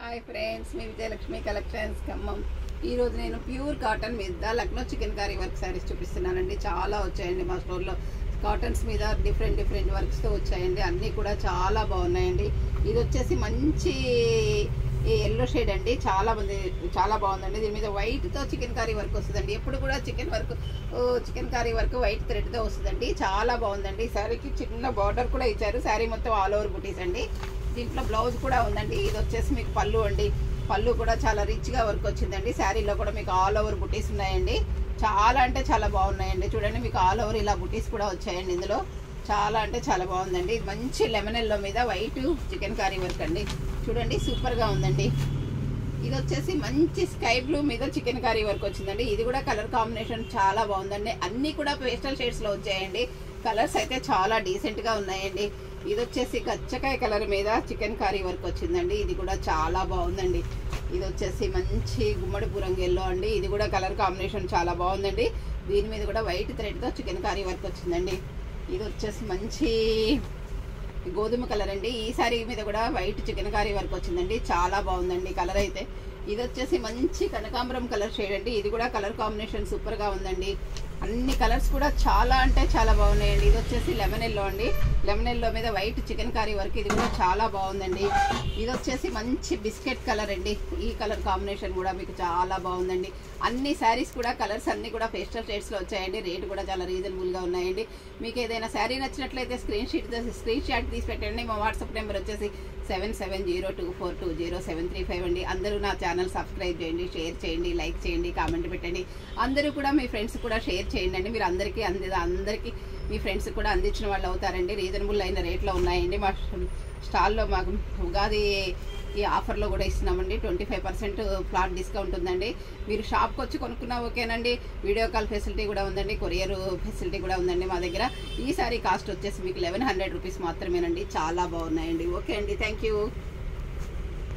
Hi friends, మీ Vijayalakshmi collections Khammam. ఈరోజు నేను pure cotton మీద Lucknow chicken curry work saris చూపిస్తున్నానండి. చాలా వచ్చాయండి మా స్టోర్లో. కాటన్స్ మీద డిఫరెంట్ వర్క్స్తో వచ్చాయండి. అన్నీ కూడా చాలా బాగున్నాయండి. ఇది వచ్చేసి మంచి ఎల్లో షేడ్ అండి. చాలా బాగుందండి. దీని మీద వైట్తో చికెన్ కర్రీ వర్క్ వస్తుందండి. ఎప్పుడు కూడా చికెన్ కర్రీ వర్క్ వైట్ థ్రెడ్తో వస్తుందండి. చాలా బాగుందండి. శారీకి చిన్న బార్డర్ కూడా ఇచ్చారు. శారీ మొత్తం ఆల్ ఓవర్ బుటీస్ అండి. దీంట్లో బ్లౌజ్ కూడా ఉందండి. ఇది వచ్చేసి మీకు పళ్ళు అండి. పళ్ళు కూడా చాలా రిచ్గా వర్క్ వచ్చిందండి. శారీలో కూడా మీకు ఆల్ ఓవర్ బుటీస్ ఉన్నాయండి. చాలా అంటే చాలా బాగున్నాయండి. చూడండి, మీకు ఆల్ ఓవర్ ఇలా బుటీస్ కూడా వచ్చాయండి. ఇందులో చాలా అంటే చాలా బాగుందండి. మంచి లెమన్ ఎల్లో మీద వైట్ చికెన్ కర్రీ వర్క్ అండి. చూడండి, సూపర్గా ఉందండి. ఇది వచ్చేసి మంచి స్కై బ్లూ మీద చికెన్ కర్రీ వర్క్ వచ్చిందండి. ఇది కూడా కలర్ కాంబినేషన్ చాలా బాగుందండి. అన్నీ కూడా పేస్టల్ షేడ్స్లో వచ్చాయండి. కలర్స్ అయితే చాలా డీసెంట్గా ఉన్నాయండి. ఇది వచ్చేసి కచ్చకాయ కలర్ మీద చికెన్ కర్రీ వర్క్ వచ్చిందండి. ఇది కూడా చాలా బాగుందండి. ఇది వచ్చేసి మంచి గుమ్మడి పురంగి ఎల్లో అండి. ఇది కూడా కలర్ కాంబినేషన్ చాలా బాగుందండి. దీని మీద కూడా వైట్ థ్రెడ్తో చికెన్ కర్రీ వర్క్ వచ్చిందండి. ఇది వచ్చేసి మంచి గోధుమ కలర్ అండి. ఈ సారీ మీద కూడా వైట్ చికెన్ కర్రీ వర్క్ వచ్చిందండి. చాలా బాగుందండి కలర్ అయితే. ఇది వచ్చేసి మంచి కనకాంబరం కలర్ షేడ్ అండి. ఇది కూడా కలర్ కాంబినేషన్ సూపర్గా ఉందండి. అన్ని కలర్స్ కూడా చాలా అంటే చాలా బాగున్నాయండి. ఇది వచ్చేసి లెమన్ ఎల్లో అండి. లెమన్ ఎల్లో మీద వైట్ చికెన్ కర్రీ వర్క్. ఇది కూడా చాలా బాగుందండి. ఇది వచ్చేసి మంచి బిస్కెట్ కలర్ అండి. ఈ కలర్ కాంబినేషన్ కూడా మీకు చాలా బాగుందండి. అన్ని శారీస్ కూడా కలర్స్ అన్ని కూడా పేస్టల్ షేడ్స్లో వచ్చాయండి. రేటు కూడా చాలా రీజనబుల్గా ఉన్నాయండి. మీకు ఏదైనా శారీ నచ్చినట్లయితే స్క్రీన్ షాట్ తీసి పెట్టండి. మా వాట్సాప్ నెంబర్ వచ్చేసి 7702420735 అండి. అందరూ నా ఛానల్ సబ్స్క్రైబ్ చేయండి, షేర్ చేయండి, లైక్ చేయండి, కామెంట్ పెట్టండి. అందరూ కూడా మీ ఫ్రెండ్స్ కూడా షేర్ చేయండి అండి. మీరు అందరికీ మీ ఫ్రెండ్స్ కూడా అందించిన వాళ్ళు అవుతారండి. రీజనబుల్ అయిన రేట్లో ఉన్నాయండి. మా స్టాల్లో మాకు ఉగాది ఈ ఆఫర్లో కూడా ఇస్తున్నామండి. 25% ఫ్లాట్ డిస్కౌంట్ ఉందండి. మీరు షాప్కి వచ్చి కొనుక్కున్నా ఓకేనండి. వీడియో కాల్ ఫెసిలిటీ కూడా ఉందండి. కొరియర్ ఫెసిలిటీ కూడా ఉందండి మా దగ్గర. ఈ సారీ కాస్ట్ వచ్చేసి మీకు 1100 రూపీస్ మాత్రమేనండి. చాలా బాగున్నాయండి. ఓకే అండి, థ్యాంక్ యూ.